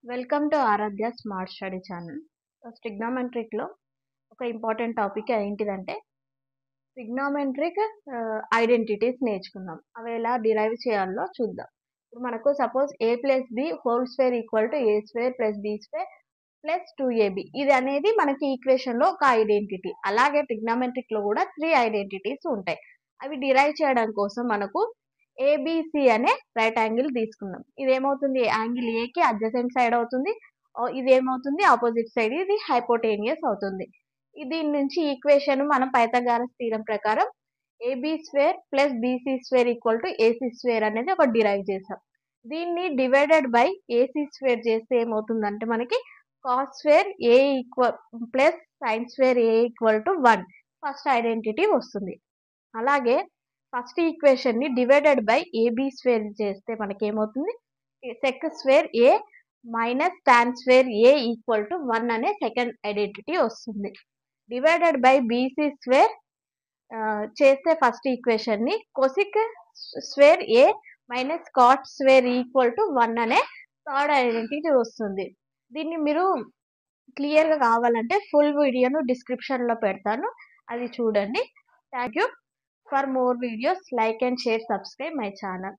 Welcome to Aradhya smart study channel. ట్రిగ్నోమెట్రిక్లో ఒక important topic ఏంటిదంటే ట్రిగ్నోమెట్రిక్ ఐడెంటిటీస్ నేర్చుకుందాం. అవి ఎలా డిరైవ్ చేయాలో చూద్దాం. ఇప్పుడు మనకు suppose a plus B whole square equal to A square plus B square plus 2ab ఇది అనేది మనకి ఈక్వేషన్లో ఒక ఐడెంటిటీ. అలాగే ట్రిగ్నోమెట్రిక్లో కూడా 3 ఐడెంటిటీస్ ఉంటాయి. అవి డిరైవ్ చేయడం కోసం మనకు ఏబిసి అనే రైట్ యాంగిల్ తీసుకుందాం. ఇది ఏమవుతుంది, యాంగిల్ ఏకి అడ్జసెంట్ సైడ్ అవుతుంది. ఇది ఏమవుతుంది, ఆపోజిట్ సైడ్, ఇది హైపోటేనియస్ అవుతుంది. దీని నుంచి ఈక్వేషన్ మనం పైథాగరస్ థీరం ప్రకారం AB square plus BC square equal to AC square అనేది ఒక డిరైవ్ చేసాం. దీన్ని డివైడెడ్ బై ఏసీ స్క్వేర్ చేస్తే ఏమవుతుందంటే మనకి cos square A equal plus sine square A equal to 1 first identity వస్తుంది. అలాగే ఫస్ట్ ఈక్వేషన్ ని డివైడెడ్ బై ఏబి స్క్వేర్ చేస్తే మనకి ఏమవుతుంది, sec square A minus tan square A equal to 1 అనే సెకండ్ ఐడెంటిటీ వస్తుంది. డివైడెడ్ బై బీసీ స్క్వేర్ చేస్తే first equation ని cosec square A minus cot square equal to 1 అనే third identity వస్తుంది. దీన్ని మీరు క్లియర్గా కావాలంటే ఫుల్ వీడియోను డిస్క్రిప్షన్లో పెడతాను, అది చూడండి. Thank you. For more videos, like and share, subscribe my channel.